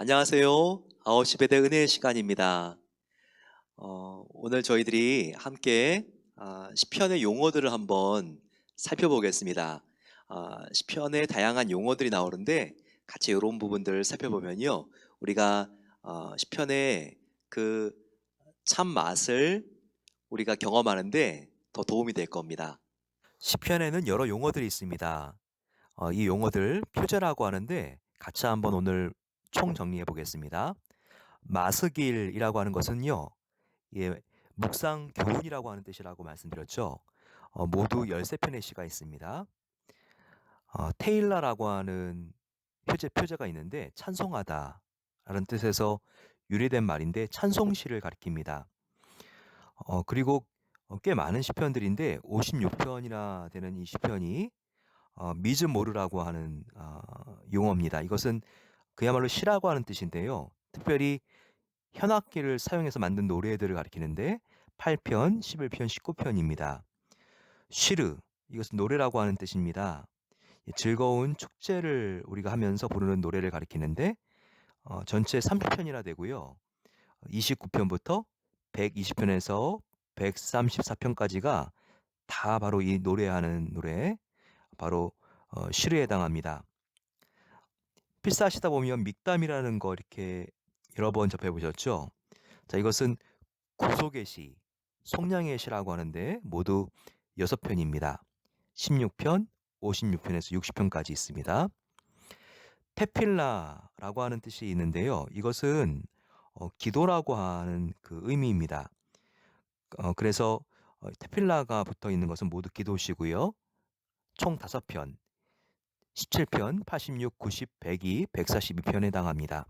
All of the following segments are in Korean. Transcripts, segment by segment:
안녕하세요. 9시 배대 은혜의 시간입니다. 오늘 저희들이 함께 시편의 용어들을 한번 살펴보겠습니다. 시편의 다양한 용어들이 나오는데 같이 이런 부분들을 살펴보면요. 우리가 시편의 그 참 맛을 우리가 경험하는데 더 도움이 될 겁니다. 시편에는 여러 용어들이 있습니다. 이 용어들 표제라고 하는데 같이 한번 오늘 총 정리해 보겠습니다. 마스길이라고 하는 것은요, 예, 묵상 교훈이라고 하는 뜻이라고 말씀드렸죠. 모두 13편의 시가 있습니다. 테일라라고 하는 표제가 있는데 찬송하다 라는 뜻에서 유래된 말인데 찬송시를 가리킵니다. 그리고 꽤 많은 시편들인데 56편이나 되는 이 시편이 미즈모르라고 하는 용어입니다. 이것은 그야말로 시라고 하는 뜻인데요. 특별히 현악기를 사용해서 만든 노래들을 가리키는데 8편, 11편, 19편입니다. 쉬르, 이것은 노래라고 하는 뜻입니다. 즐거운 축제를 우리가 하면서 부르는 노래를 가리키는데 전체 30편이나 되고요. 29편부터 120편에서 134편까지가 다 바로 이 노래하는 노래, 바로 쉬르에 해당합니다. 필사하시다 보면 믹담이라는 거 이렇게 여러 번 접해보셨죠? 자, 이것은 구속의 시, 속량의 시라고 하는데 모두 6편입니다. 16편, 56편에서 60편까지 있습니다. 테필라라고 하는 뜻이 있는데요. 이것은 기도라고 하는 그 의미입니다. 그래서 테필라가 붙어 있는 것은 모두 기도시고요. 총 5편, 17편, 86, 90, 102, 142편에 해당합니다.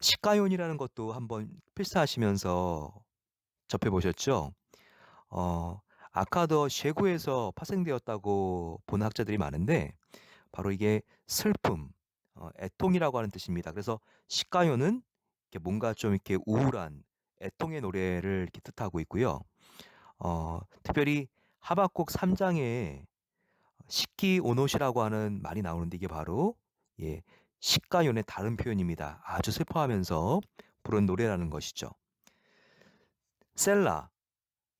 시가연이라는 것도 한번 필사하시면서 접해보셨죠? 아카더 쉐구에서 파생되었다고 보는 학자들이 많은데 바로 이게 슬픔, 애통이라고 하는 뜻입니다. 그래서 시가요는 이렇게 뭔가 좀 이렇게 우울한 애통의 노래를 이렇게 뜻하고 있고요. 특별히 하박국 3장에 시키 오노시라고 하는 말이 나오는데 이게 바로 예, 시가연의 다른 표현입니다. 아주 슬퍼하면서 부른 노래라는 것이죠. 셀라,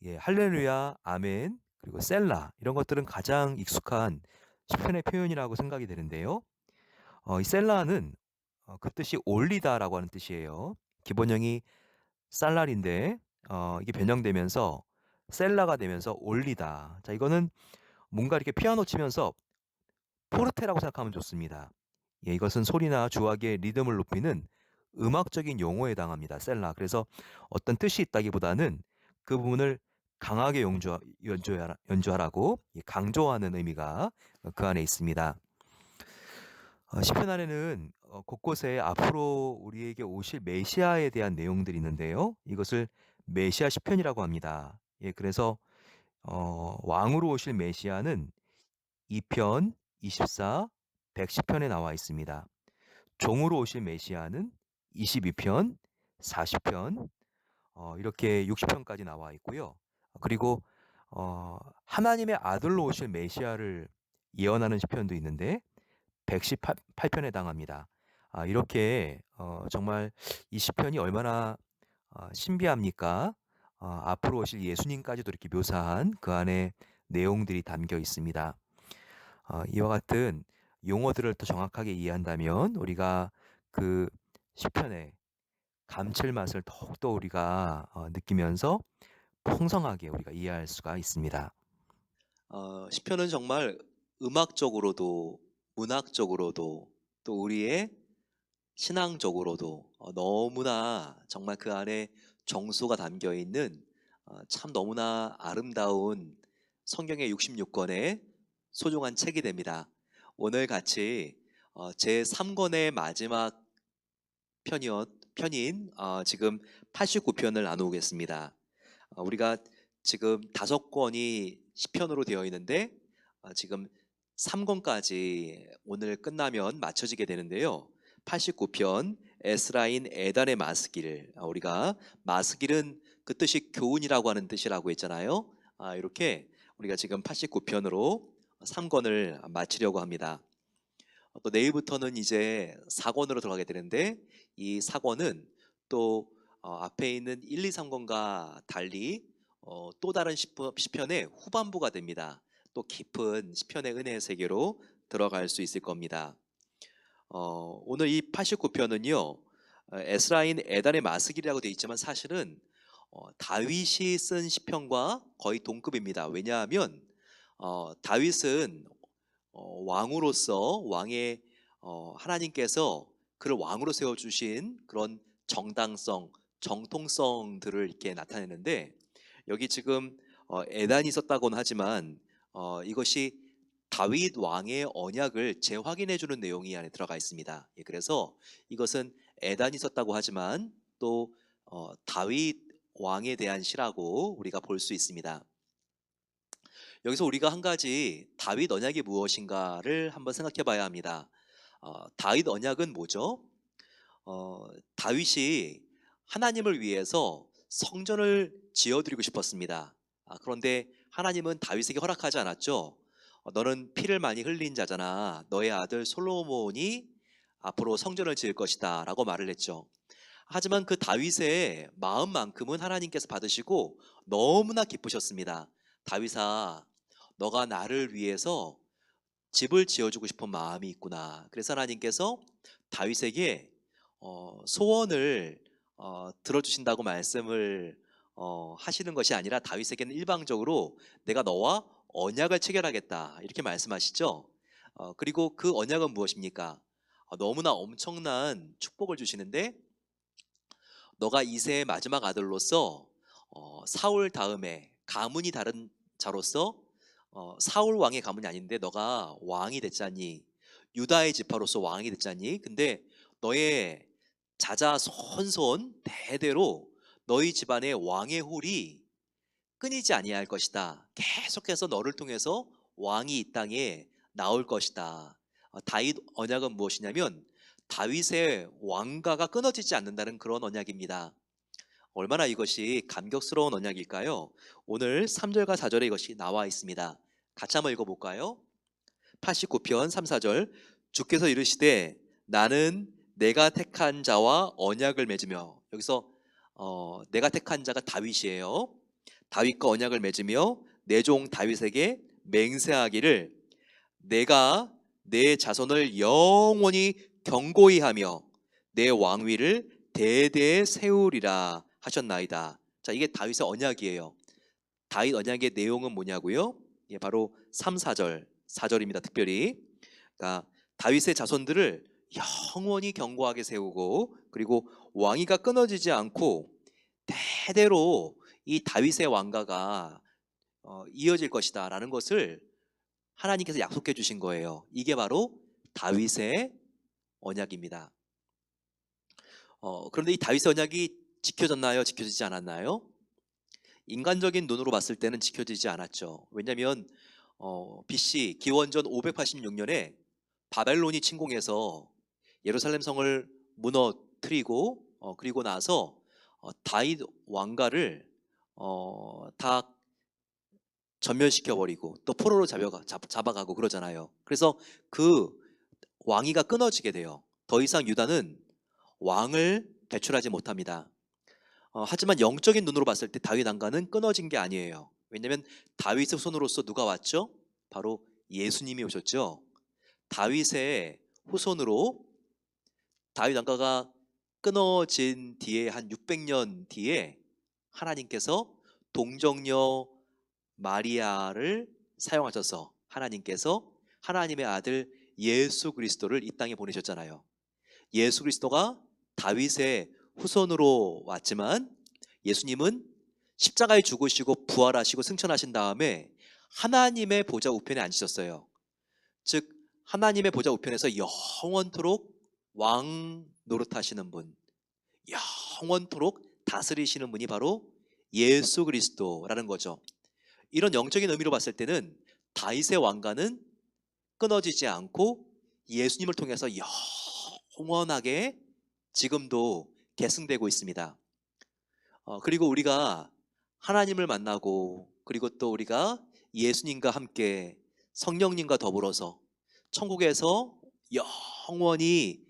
예, 할렐루야, 아멘, 그리고 셀라 이런 것들은 가장 익숙한 시편의 표현이라고 생각이 되는데요. 이 셀라는 그 뜻이 올리다라고 하는 뜻이에요. 기본형이 쌀날인데 이게 변형되면서 셀라가 되면서 올리다. 자, 이거는 뭔가 이렇게 피아노 치면서 포르테라고 생각하면 좋습니다. 예, 이것은 소리나 주악의 리듬을 높이는 음악적인 용어에 해당합니다. 셀라. 그래서 어떤 뜻이 있다기보다는 그 부분을 강하게 연주하라고 강조하는 의미가 그 안에 있습니다. 시편 안에는 곳곳에 앞으로 우리에게 오실 메시아에 대한 내용들이 있는데요. 이것을 메시아 시편이라고 합니다. 예, 그래서 왕으로 오실 메시아는 2편, 24, 110편에 나와 있습니다. 종으로 오실 메시아는 22편, 40편, 이렇게 60편까지 나와 있고요. 그리고 하나님의 아들로 오실 메시아를 예언하는 시편도 있는데 118편에 해당합니다. 이렇게 정말 이 시편이 얼마나 신비합니까? 앞으로 오실 예수님까지도 이렇게 묘사한 그 안에 내용들이 담겨 있습니다. 이와 같은 용어들을 더 정확하게 이해한다면 우리가 그 시편의 감칠맛을 더욱더 우리가 느끼면서 풍성하게 우리가 이해할 수가 있습니다. 시편은 정말 음악적으로도 문학적으로도 또 우리의 신앙적으로도 너무나 정말 그 안에 정서가 담겨 있는 참 너무나 아름다운 성경의 66권의 소중한 책이 됩니다. 오늘 같이 제 3권의 마지막 편인 지금 89편을 나누겠습니다. 우리가 지금 5권이 시편으로 되어 있는데 지금 3권까지 오늘 끝나면 맞춰지게 되는데요. 89편 에스라인 에단의 마스길, 우리가 마스길은 그 뜻이 교훈이라고 하는 뜻이라고 했잖아요. 이렇게 우리가 지금 89편으로 3권을 마치려고 합니다. 또 내일부터는 이제 4권으로 들어가게 되는데 이 4권은 또 앞에 있는 1, 2, 3권과 달리 또 다른 시편의 후반부가 됩니다. 또 깊은 시편의 은혜의 세계로 들어갈 수 있을 겁니다. 오늘 이 89편은요, 에스라인 에단의 마스길이라고 되어 있지만 사실은 다윗이 쓴 시편과 거의 동급입니다. 왜냐하면 다윗은 왕으로서 왕의 하나님께서 그를 왕으로 세워주신 그런 정당성, 정통성들을 이렇게 나타내는데 여기 지금 에단이 썼다고는 하지만 이것이 다윗 왕의 언약을 재확인해 주는 내용이 안에 들어가 있습니다. 예, 그래서 이것은 에단이 썼다고 하지만 또 다윗 왕에 대한 시라고 우리가 볼 수 있습니다. 여기서 우리가 한 가지 다윗 언약이 무엇인가를 한번 생각해 봐야 합니다. 다윗 언약은 뭐죠? 다윗이 하나님을 위해서 성전을 지어드리고 싶었습니다. 그런데 하나님은 다윗에게 허락하지 않았죠. 너는 피를 많이 흘린 자잖아. 너의 아들 솔로몬이 앞으로 성전을 지을 것이다 라고 말을 했죠. 하지만 그 다윗의 마음만큼은 하나님께서 받으시고 너무나 기쁘셨습니다. 다윗아, 너가 나를 위해서 집을 지어주고 싶은 마음이 있구나. 그래서 하나님께서 다윗에게 소원을 들어주신다고 말씀을 하시는 것이 아니라 다윗에게는 일방적으로 내가 너와 언약을 체결하겠다 이렇게 말씀하시죠. 그리고 그 언약은 무엇입니까? 너무나 엄청난 축복을 주시는데 너가 이새의 마지막 아들로서 사울 다음에 가문이 다른 자로서 사울 왕의 가문이 아닌데 너가 왕이 됐잖니. 유다의 지파로서 왕이 됐잖니. 근데 너의 자자손손 대대로 너희 집안의 왕의 홀이 끊이지 아니할 것이다. 계속해서 너를 통해서 왕이 이 땅에 나올 것이다. 다윗 언약은 무엇이냐면 다윗의 왕가가 끊어지지 않는다는 그런 언약입니다. 얼마나 이것이 감격스러운 언약일까요? 오늘 3절과 4절에 이것이 나와 있습니다. 같이 한번 읽어볼까요? 89편 3, 4절 주께서 이르시되 나는 내가 택한 자와 언약을 맺으며 여기서 내가 택한 자가 다윗이에요. 다윗과 언약을 맺으며 내 종 다윗에게 맹세하기를 내가 내 자손을 영원히 경고히 하며 내 왕위를 대대에 세우리라 하셨나이다. 자, 이게 다윗의 언약이에요. 다윗 언약의 내용은 뭐냐고요? 예, 바로 3, 4절, 4절입니다. 특별히. 그러니까 다윗의 자손들을 영원히 경고하게 세우고 그리고 왕위가 끊어지지 않고 대대로 이 다윗의 왕가가 이어질 것이다라는 것을 하나님께서 약속해 주신 거예요. 이게 바로 다윗의 언약입니다. 그런데 이 다윗의 언약이 지켜졌나요? 지켜지지 않았나요? 인간적인 눈으로 봤을 때는 지켜지지 않았죠. 왜냐하면 BC 기원전 586년에 바벨론이 침공해서 예루살렘 성을 무너뜨리고 그리고 나서 다윗 왕가를 다 전멸시켜버리고 또 포로로 잡아가고 그러잖아요. 그래서 그 왕위가 끊어지게 돼요. 더 이상 유다는 왕을 배출하지 못합니다. 하지만 영적인 눈으로 봤을 때 다윗 왕가는 끊어진 게 아니에요. 왜냐하면 다윗의 후손으로서 누가 왔죠? 바로 예수님이 오셨죠. 다윗의 후손으로 다윗 왕가가 끊어진 뒤에 한 600년 뒤에 하나님께서 동정녀 마리아를 사용하셔서 하나님께서 하나님의 아들 예수 그리스도를 이 땅에 보내셨잖아요. 예수 그리스도가 다윗의 후손으로 왔지만 예수님은 십자가에 죽으시고 부활하시고 승천하신 다음에 하나님의 보좌 우편에 앉으셨어요. 즉 하나님의 보좌 우편에서 영원토록 왕 노릇하시는 분, 영원토록 다스리시는 분이 바로 예수 그리스도라는 거죠. 이런 영적인 의미로 봤을 때는 다윗의 왕가는 끊어지지 않고 예수님을 통해서 영원하게 지금도 계승되고 있습니다. 그리고 우리가 하나님을 만나고 그리고 또 우리가 예수님과 함께 성령님과 더불어서 천국에서 영원히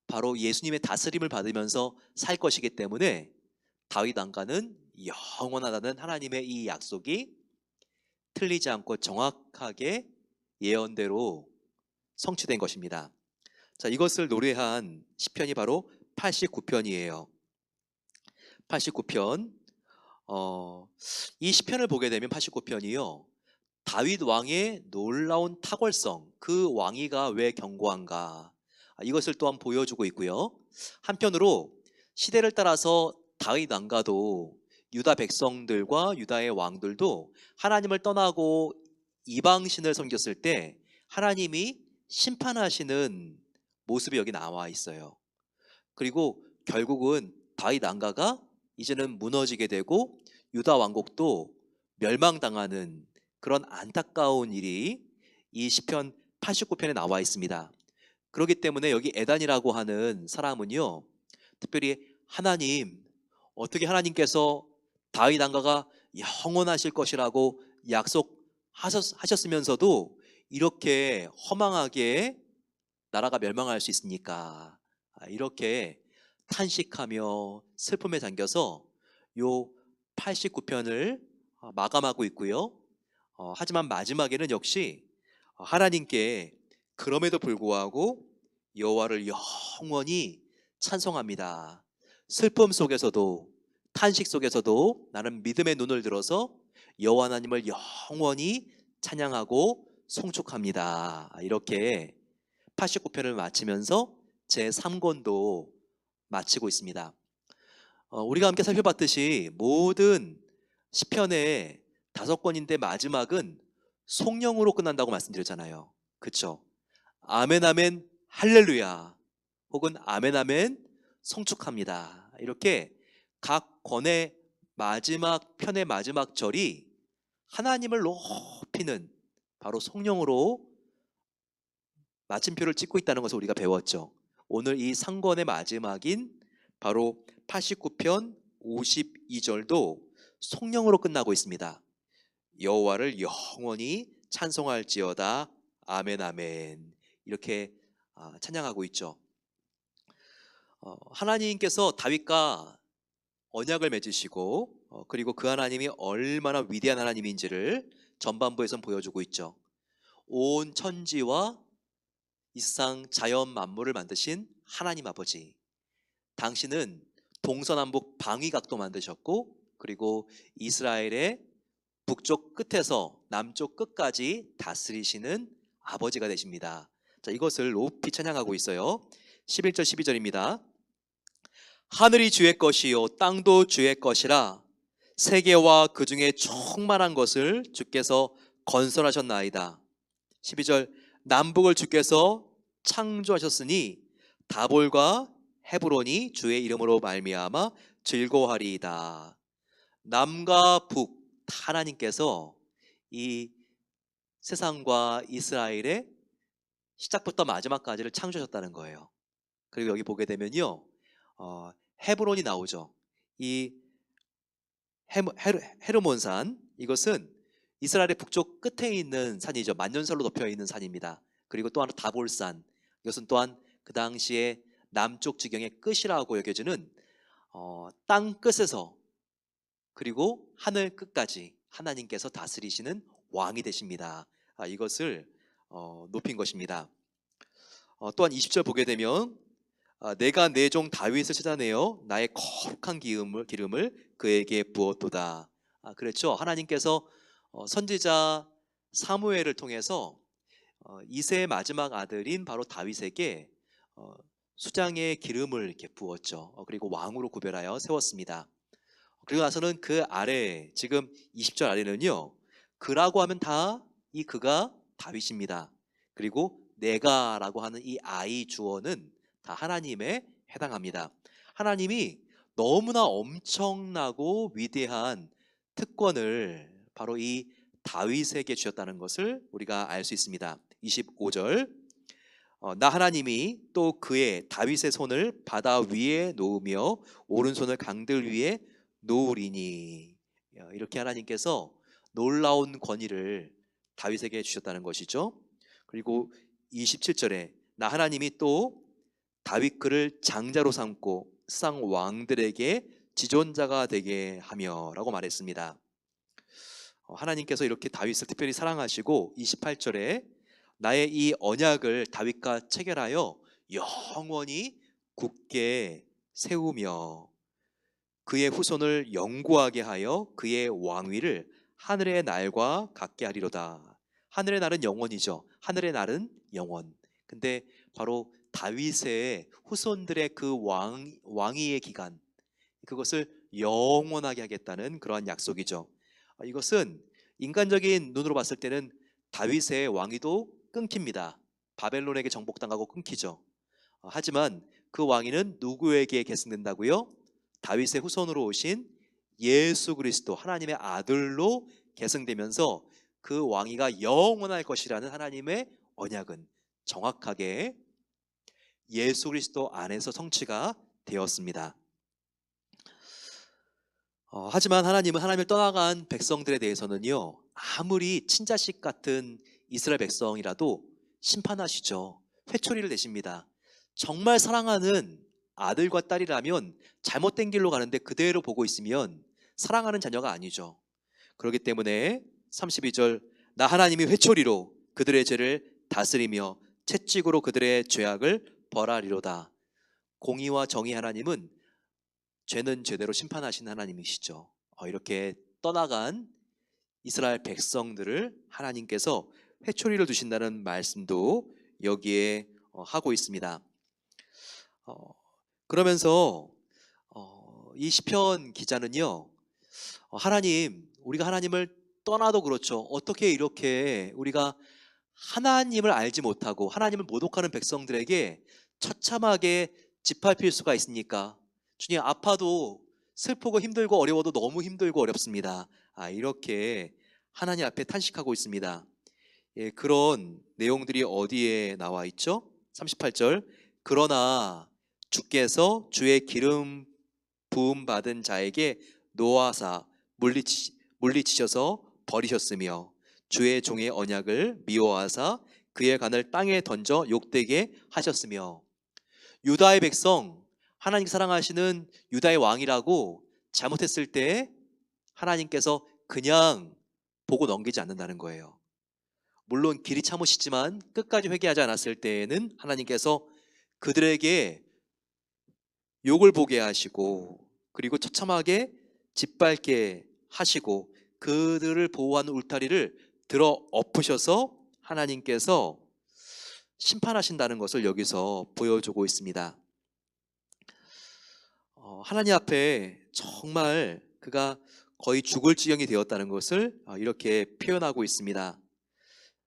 바로 예수님의 다스림을 받으면서 살 것이기 때문에 다윗 왕가는 영원하다는 하나님의 이 약속이 틀리지 않고 정확하게 예언대로 성취된 것입니다. 자, 이것을 노래한 시편이 바로 89편이에요. 89편. 이 시편을 보게 되면 89편이요. 다윗 왕의 놀라운 탁월성, 그 왕위가 왜 견고한가, 이것을 또한 보여주고 있고요. 한편으로 시대를 따라서 다윗 왕가도 유다 백성들과 유다의 왕들도 하나님을 떠나고 이방신을 섬겼을 때 하나님이 심판하시는 모습이 여기 나와 있어요. 그리고 결국은 다윗 왕가가 이제는 무너지게 되고 유다 왕국도 멸망당하는 그런 안타까운 일이 이 시편 89편에 나와 있습니다. 그렇기 때문에 여기 에단이라고 하는 사람은요, 특별히 하나님, 어떻게 하나님께서 다윗 왕가가 영원하실 것이라고 약속하셨으면서도 이렇게 허망하게 나라가 멸망할 수 있습니까? 이렇게 탄식하며 슬픔에 잠겨서 요 89편을 마감하고 있고요. 하지만 마지막에는 역시 하나님께 그럼에도 불구하고 여호와를 영원히 찬송합니다. 슬픔 속에서도 탄식 속에서도 나는 믿음의 눈을 들어서 여호와 하나님을 영원히 찬양하고 송축합니다. 이렇게 89편을 마치면서 제 3권도 마치고 있습니다. 우리가 함께 살펴봤듯이 모든 시편의 5권인데 마지막은 송영으로 끝난다고 말씀드렸잖아요. 그쵸? 아멘 아멘 할렐루야, 혹은 아멘 아멘 성축합니다. 이렇게 각 권의 마지막 편의 마지막 절이 하나님을 높이는 바로 송영으로 마침표를 찍고 있다는 것을 우리가 배웠죠. 오늘 이 상권의 마지막인 바로 89편 52절도 송영으로 끝나고 있습니다. 여호와를 영원히 찬송할지어다 아멘 아멘, 이렇게 찬양하고 있죠. 하나님께서 다윗과 언약을 맺으시고 그리고 그 하나님이 얼마나 위대한 하나님인지를 전반부에선 보여주고 있죠. 온 천지와 이 세상 자연 만물을 만드신 하나님 아버지, 당신은 동서남북 방위각도 만드셨고 그리고 이스라엘의 북쪽 끝에서 남쪽 끝까지 다스리시는 아버지가 되십니다. 자, 이것을 높이 찬양하고 있어요. 11절 12절입니다. 하늘이 주의 것이요 땅도 주의 것이라, 세계와 그 중에 충만한 것을 주께서 건설하셨나이다. 12절, 남북을 주께서 창조하셨으니 다볼과 헤브론이 주의 이름으로 말미암아 즐거워하리이다. 남과 북 하나님께서 이 세상과 이스라엘의 시작부터 마지막까지를 창조하셨다는 거예요. 그리고 여기 보게 되면요, 헤브론이 나오죠. 이 헤르몬산, 이것은 이스라엘의 북쪽 끝에 있는 산이죠. 만년설로 덮여 있는 산입니다. 그리고 또 하나 다볼산, 이것은 또한 그 당시에 남쪽 지경의 끝이라고 여겨지는 땅 끝에서 그리고 하늘 끝까지 하나님께서 다스리시는 왕이 되십니다. 이것을 높인 것입니다. 또한 20절 보게 되면 내가 내 종 다윗을 찾아내어 나의 거룩한 기름을 그에게 부었도다. 그렇죠. 하나님께서 선지자 사무엘을 통해서 이세의 마지막 아들인 바로 다윗에게 수장의 기름을 이렇게 부었죠. 그리고 왕으로 구별하여 세웠습니다. 그리고 나서는 그 아래, 지금 20절 아래는요, 그라고 하면 다 이 그가 다윗입니다. 그리고 내가라고 하는 이 아이 주어는 다 하나님에 해당합니다. 하나님이 너무나 엄청나고 위대한 특권을 바로 이 다윗에게 주셨다는 것을 우리가 알 수 있습니다. 25절, 나 하나님이 또 그의 다윗의 손을 바다 위에 놓으며 오른손을 강들 위에 놓으리니, 이렇게 하나님께서 놀라운 권위를 다윗에게 주셨다는 것이죠. 그리고 27절에 나 하나님이 또 다윗 그를 장자로 삼고 세상 왕들에게 지존자가 되게 하며라고 말했습니다. 하나님께서 이렇게 다윗을 특별히 사랑하시고 28절에 나의 이 언약을 다윗과 체결하여 영원히 굳게 세우며 그의 후손을 영구하게 하여 그의 왕위를 하늘의 날과 같게 하리로다. 하늘의 날은 영원이죠. 하늘의 날은 영원. 근데 바로 다윗의 후손들의 그 왕위의 기간, 그것을 영원하게 하겠다는 그러한 약속이죠. 이것은 인간적인 눈으로 봤을 때는 다윗의 왕위도 끊깁니다. 바벨론에게 정복당하고 끊기죠. 하지만 그 왕위는 누구에게 계승된다고요? 다윗의 후손으로 오신 예수 그리스도 하나님의 아들로 계승되면서 그 왕위가 영원할 것이라는 하나님의 언약은 정확하게 예수 그리스도 안에서 성취가 되었습니다. 하지만 하나님은 하나님을 떠나간 백성들에 대해서는요, 아무리 친자식 같은 이스라엘 백성이라도 심판하시죠. 회초리를 내십니다. 정말 사랑하는 아들과 딸이라면 잘못된 길로 가는데 그대로 보고 있으면 사랑하는 자녀가 아니죠. 그렇기 때문에 32절 나 하나님이 회초리로 그들의 죄를 다스리며 채찍으로 그들의 죄악을 벌하리로다. 공의와 정의 하나님은 죄는 죄대로 심판하시는 하나님이시죠. 이렇게 떠나간 이스라엘 백성들을 하나님께서 회초리를 두신다는 말씀도 여기에 하고 있습니다. 그러면서 이 시편 기자는요, 하나님, 우리가 하나님을 떠나도 그렇죠. 어떻게 이렇게 우리가 하나님을 알지 못하고 하나님을 모독하는 백성들에게 처참하게 짓밟힐 수가 있습니까? 주님, 아파도 슬프고 힘들고 어려워도 너무 힘들고 어렵습니다. 이렇게 하나님 앞에 탄식하고 있습니다. 예, 그런 내용들이 어디에 나와 있죠? 38절 그러나 주께서 주의 기름 부음 받은 자에게 노하사 물리치셔서 버리셨으며 주의 종의 언약을 미워하사 그의 간을 땅에 던져 욕되게 하셨으며 유다의 백성, 하나님 사랑하시는 유다의 왕이라고 잘못했을 때 하나님께서 그냥 보고 넘기지 않는다는 거예요. 물론 길이 참으시지만 끝까지 회개하지 않았을 때에는 하나님께서 그들에게 욕을 보게 하시고 그리고 처참하게 짓밟게 하시고 그들을 보호하는 울타리를 들어 엎으셔서 하나님께서 심판하신다는 것을 여기서 보여주고 있습니다. 하나님 앞에 정말 그가 거의 죽을 지경이 되었다는 것을 이렇게 표현하고 있습니다.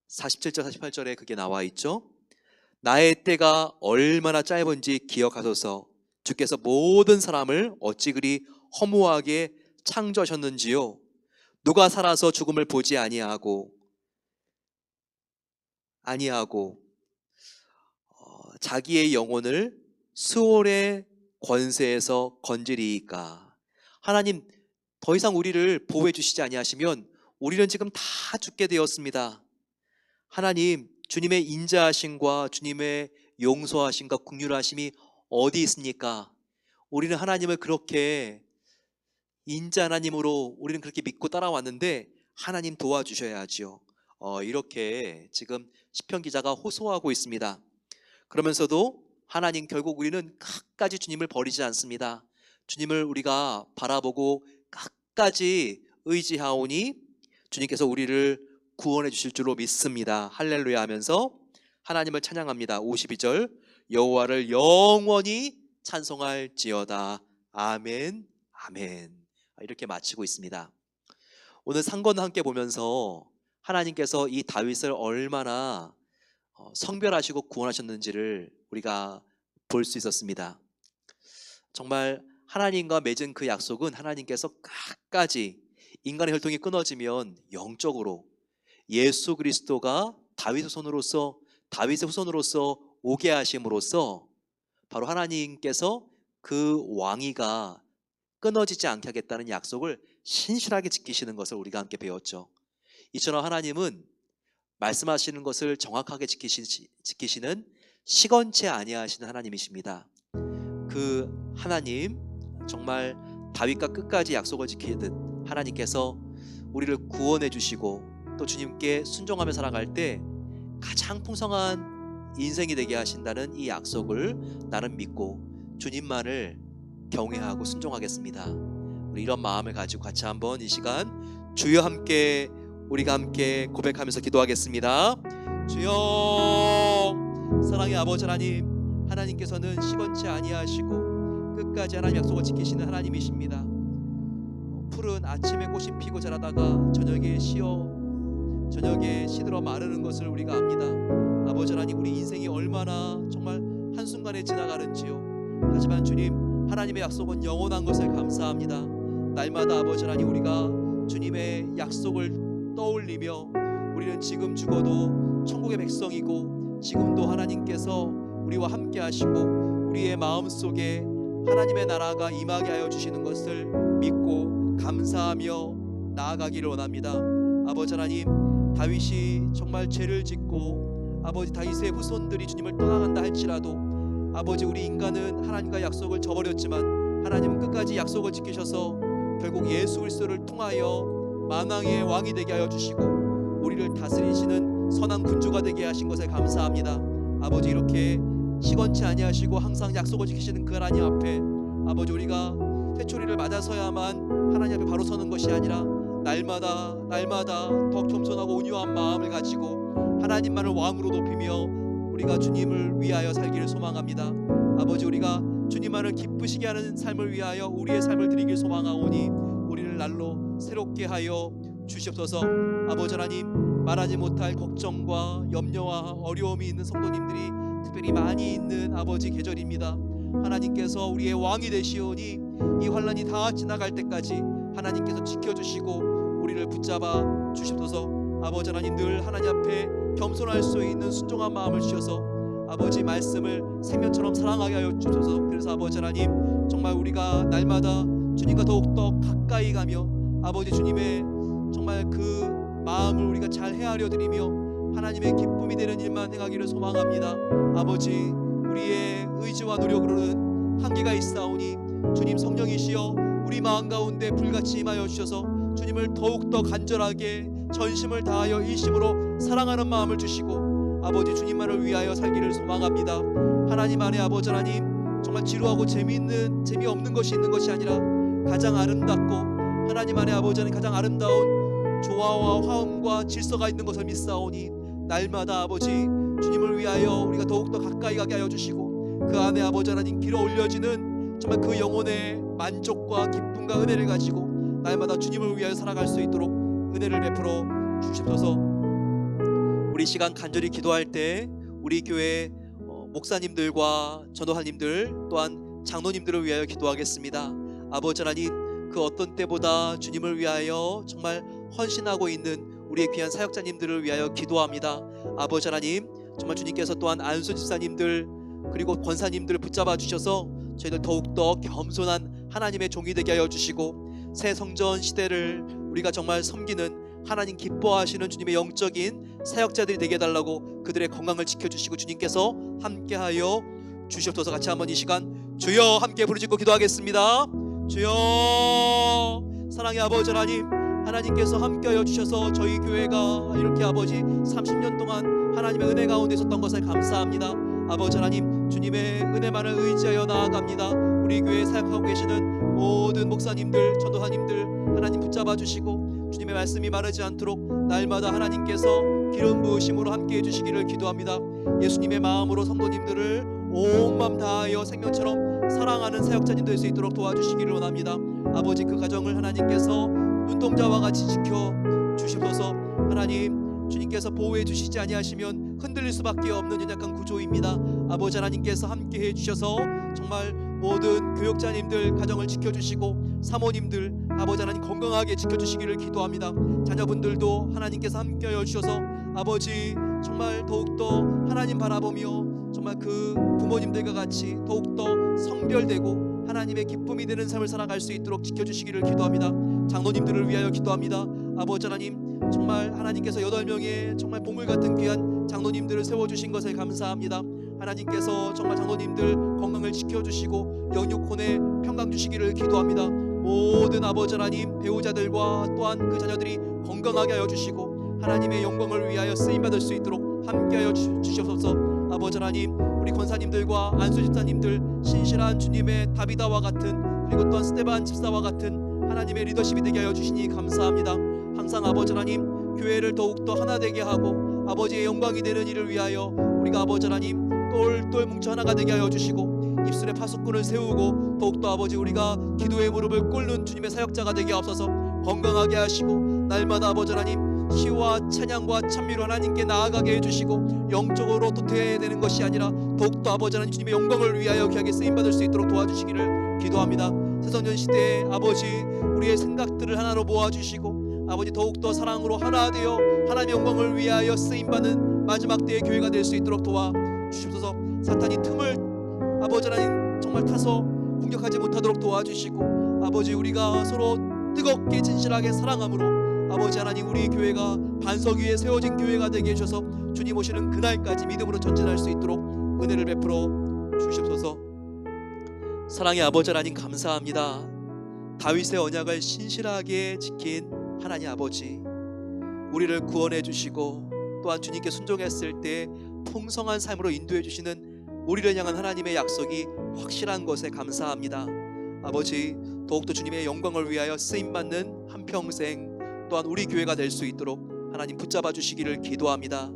47절 48절에 그게 나와 있죠. 나의 때가 얼마나 짧은지 기억하소서. 주께서 모든 사람을 어찌 그리 허무하게 창조하셨는지요. 누가 살아서 죽음을 보지 아니하고 자기의 영혼을 수월의 권세에서 건지리이까. 하나님, 더 이상 우리를 보호해 주시지 아니하시면 우리는 지금 다 죽게 되었습니다. 하나님, 주님의 인자하심과 주님의 용서하심과 긍휼하심이 어디 있습니까? 우리는 하나님을 그렇게 인자 하나님으로 우리는 그렇게 믿고 따라왔는데 하나님 도와주셔야지요. 이렇게 지금 시편 기자가 호소하고 있습니다. 그러면서도 하나님, 결국 우리는 끝까지 주님을 버리지 않습니다. 주님을 우리가 바라보고 끝까지 의지하오니 주님께서 우리를 구원해 주실 줄로 믿습니다. 할렐루야 하면서 하나님을 찬양합니다. 52절 여호와를 영원히 찬송할지어다. 아멘 아멘. 이렇게 마치고 있습니다. 오늘 상권 함께 보면서 하나님께서 이 다윗을 얼마나 성별하시고 구원하셨는지를 우리가 볼 수 있었습니다. 정말 하나님과 맺은 그 약속은 하나님께서 끝까지 인간의 혈통이 끊어지면 영적으로 예수 그리스도가 다윗의 후손으로서 오게 하심으로써 바로 하나님께서 그 왕위가 끊어지지 않게 하겠다는 약속을 신실하게 지키시는 것을 우리가 함께 배웠죠. 이처럼 하나님은 말씀하시는 것을 정확하게 지키시는 시건치 아니하시는 하나님이십니다. 그 하나님, 정말 다윗과 끝까지 약속을 지키듯 하나님께서 우리를 구원해 주시고 또 주님께 순종하며 살아갈 때 가장 풍성한 인생이 되게 하신다는 이 약속을 나는 믿고 주님만을 경외하고 순종하겠습니다. 우리 이런 마음을 가지고 같이 한번 이 시간 주여 함께, 우리가 함께 고백하면서 기도하겠습니다. 주여, 사랑의 아버지 하나님, 하나님께서는 시건치 아니하시고 끝까지 하나님 약속을 지키시는 하나님이십니다. 풀은 아침에 꽃이 피고 자라다가 저녁에 시들어 마르는 것을 우리가 압니다. 아버지 하나님, 우리 인생이 얼마나 정말 한순간에 지나가는지요. 하지만 주님, 하나님의 약속은 영원한 것을 감사합니다. 날마다 아버지 하나님, 우리가 주님의 약속을 떠올리며 우리는 지금 죽어도 천국의 백성이고 지금도 하나님께서 우리와 함께 하시고 우리의 마음속에 하나님의 나라가 임하게 하여 주시는 것을 믿고 감사하며 나아가기를 원합니다. 아버지 하나님, 다윗이 정말 죄를 짓고 아버지 다윗의 후손들이 주님을 떠나간다 할지라도 아버지, 우리 인간은 하나님과 약속을 저버렸지만 하나님은 끝까지 약속을 지키셔서 결국 예수 그리스도를 통하여 만왕의 왕이 되게 하여 주시고 우리를 다스리시는 선한 군주가 되게 하신 것에 감사합니다. 아버지, 이렇게 시건치 아니하시고 항상 약속을 지키시는 그 하나님 앞에 아버지, 우리가 회초리를 맞아서야만 하나님 앞에 바로 서는 것이 아니라 날마다 더 겸손하고 온유한 마음을 가지고 하나님만을 왕으로 높이며 우리가 주님을 위하여 살기를 소망합니다. 아버지, 우리가 주님만을 기쁘시게 하는 삶을 위하여 우리의 삶을 드리길 소망하오니 우리를 날로 새롭게 하여 주시옵소서. 아버지 하나님, 말하지 못할 걱정과 염려와 어려움이 있는 성도님들이 특별히 많이 있는 아버지 계절입니다. 하나님께서 우리의 왕이 되시오니 이 환난이 다 지나갈 때까지 하나님께서 지켜주시고 우리를 붙잡아 주시옵소서. 아버지 하나님, 늘 하나님 앞에 겸손할 수 있는 순종한 마음을 주셔서 아버지 말씀을 생명처럼 사랑하게 하여 주셔서, 그래서 아버지 하나님, 정말 우리가 날마다 주님과 더욱더 가까이 가며 아버지 주님의 정말 그 마음을 우리가 잘 헤아려 드리며 하나님의 기쁨이 되는 일만 행하기를 소망합니다. 아버지, 우리의 의지와 노력으로는 한계가 있사오니 주님 성령이시여 우리 마음 가운데 불같이 임하여 주셔서 주님을 더욱더 간절하게 전심을 다하여 일심으로 사랑하는 마음을 주시고 아버지 주님만을 위하여 살기를 소망합니다. 하나님 안에 아버지 하나님, 정말 지루하고 재미없는 것이 있는 것이 아니라 가장 아름답고 하나님 안에 아버지 하나님 가장 아름다운 조화와 화음과 질서가 있는 것을 믿사오니 날마다 아버지 주님을 위하여 우리가 더욱더 가까이 가게 하여 주시고 그 안에 아버지 하나님 길어 올려지는 정말 그 영혼의 만족과 기쁨과 은혜를 가지고 날마다 주님을 위하여 살아갈 수 있도록 은혜를 베풀어 주시옵소서. 우리 시간 간절히 기도할 때 우리 교회 목사님들과 전도사님들 또한 장로님들을 위하여 기도하겠습니다. 아버지 하나님, 그 어떤 때보다 주님을 위하여 정말 헌신하고 있는 우리의 귀한 사역자님들을 위하여 기도합니다. 아버지 하나님, 정말 주님께서 또한 안수 집사님들 그리고 권사님들을 붙잡아 주셔서 저희들 더욱더 겸손한 하나님의 종이 되게 하여 주시고 새 성전 시대를 우리가 정말 섬기는 하나님 기뻐하시는 주님의 영적인 사역자들이 되게 해달라고 그들의 건강을 지켜주시고 주님께서 함께하여 주시옵소서. 같이 한번 이 시간 주여 함께 부르짖고 기도하겠습니다. 주여, 사랑의 아버지 하나님, 하나님께서 함께하여 주셔서 저희 교회가 이렇게 아버지 30년 동안 하나님의 은혜 가운데 있었던 것을 감사합니다. 아버지 하나님, 주님의 은혜만을 의지하여 나아갑니다. 우리 교회에 사역하고 계시는 모든 목사님들, 전도사님들 하나님 붙잡아 주시고 주님의 말씀이 마르지 않도록 날마다 하나님께서 기름 부으심으로 함께해 주시기를 기도합니다. 예수님의 마음으로 성도님들을 온 마음 다하여 생명처럼 사랑하는 사역자님 될 수 있도록 도와주시기를 원합니다. 아버지, 그 가정을 하나님께서 눈동자와 같이 지켜 주시옵소서. 하나님, 주님께서 보호해 주시지 아니하시면 흔들릴 수밖에 없는 연약한 구조입니다. 아버지 하나님께서 함께해 주셔서 정말 모든 교육자님들 가정을 지켜주시고 사모님들 아버지 하나님 건강하게 지켜주시기를 기도합니다. 자녀분들도 하나님께서 함께하여 주셔서 아버지 정말 더욱더 하나님 바라보며 정말 그 부모님들과 같이 더욱더 성별되고 하나님의 기쁨이 되는 삶을 살아갈 수 있도록 지켜주시기를 기도합니다. 장로님들을 위하여 기도합니다. 아버지 하나님, 정말 하나님께서 8명의 정말 보물 같은 귀한 장로님들을 세워주신 것을 감사합니다. 하나님께서 정말 장로님들 건강을 지켜주시고 영육혼에 평강 주시기를 기도합니다. 모든 아버지 하나님 배우자들과 또한 그 자녀들이 건강하게 하여 주시고 하나님의 영광을 위하여 쓰임받을 수 있도록 함께하여 주시옵소서. 아버지 하나님, 우리 권사님들과 안수 집사님들 신실한 주님의 다비다와 같은, 그리고 또한 스테반 집사와 같은 하나님의 리더십이 되게 하여 주시니 감사합니다. 항상 아버지 하나님, 교회를 더욱더 하나 되게 하고 아버지의 영광이 되는 일을 위하여 우리가 아버지 하나님 똘똘 뭉쳐 하나가 되게 하여 주시고 입술에 파수꾼을 세우고 더욱더 아버지 우리가 기도의 무릎을 꿇는 주님의 사역자가 되게 하옵소서. 건강하게 하시고 날마다 아버지 하나님 시와 찬양과 찬미로 하나님께 나아가게 해주시고 영적으로 도태되는 것이 아니라 더욱더 아버지 하나님 주님의 영광을 위하여 귀하게 쓰임받을 수 있도록 도와주시기를 기도합니다. 새성년 시대에 아버지 우리의 생각들을 하나로 모아주시고 아버지 더욱더 사랑으로 하나 되어 하나님의 영광을 위하여 쓰임받는 마지막 때의 교회가 될 수 있도록 도와주시옵소서. 사탄이 틈을 아버지 하나님 정말 타서 공격하지 못하도록 도와주시고 아버지 우리가 서로 뜨겁게 진실하게 사랑함으로 아버지 하나님 우리 교회가 반석 위에 세워진 교회가 되게 해주셔서 주님 오시는 그날까지 믿음으로 전진할 수 있도록 은혜를 베풀어 주시옵소서. 사랑의 아버지 하나님 감사합니다. 다윗의 언약을 신실하게 지킨 하나님 아버지, 우리를 구원해 주시고 또한 주님께 순종했을 때 풍성한 삶으로 인도해 주시는 우리를 향한 하나님의 약속이 확실한 것에 감사합니다. 아버지 더욱더 주님의 영광을 위하여 쓰임받는 한평생 또한 우리 교회가 될 수 있도록 하나님 붙잡아 주시기를 기도합니다.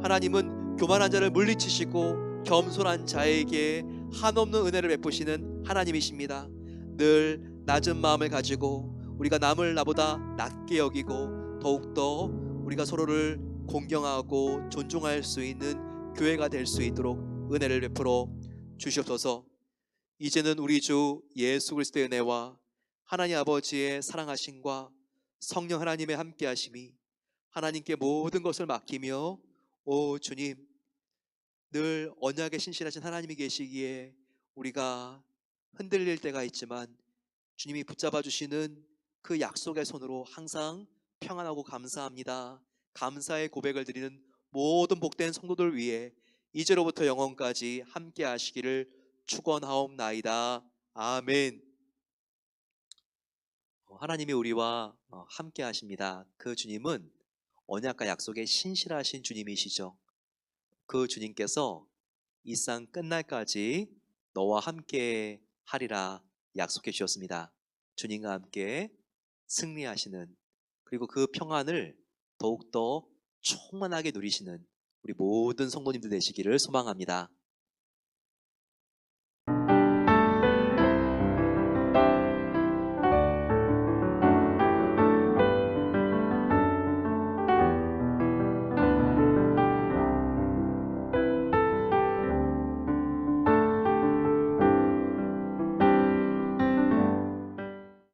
하나님은 교만한 자를 물리치시고 겸손한 자에게 한없는 은혜를 베푸시는 하나님이십니다. 늘 낮은 마음을 가지고 우리가 남을 나보다 낮게 여기고 더욱더 우리가 서로를 공경하고 존중할 수 있는 교회가 될 수 있도록 은혜를 베풀어 주시옵소서. 이제는 우리 주 예수 그리스도의 은혜와 하나님 아버지의 사랑하심과 성령 하나님의 함께하심이 하나님께 모든 것을 맡기며 오 주님 늘 언약에 신실하신 하나님이 계시기에 우리가 흔들릴 때가 있지만 주님이 붙잡아 주시는 그 약속의 손으로 항상 평안하고 감사합니다. 감사의 고백을 드리는 모든 복된 성도들 위해 이제로부터 영원까지 함께 하시기를 축원하옵나이다. 아멘. 하나님이 우리와 함께 하십니다. 그 주님은 언약과 약속에 신실하신 주님이시죠. 그 주님께서 이 상 끝날까지 너와 함께 하리라 약속해 주셨습니다. 주님과 함께 승리하시는, 그리고 그 평안을 더욱더 충만하게 누리시는 우리 모든 성도님들 되시기를 소망합니다.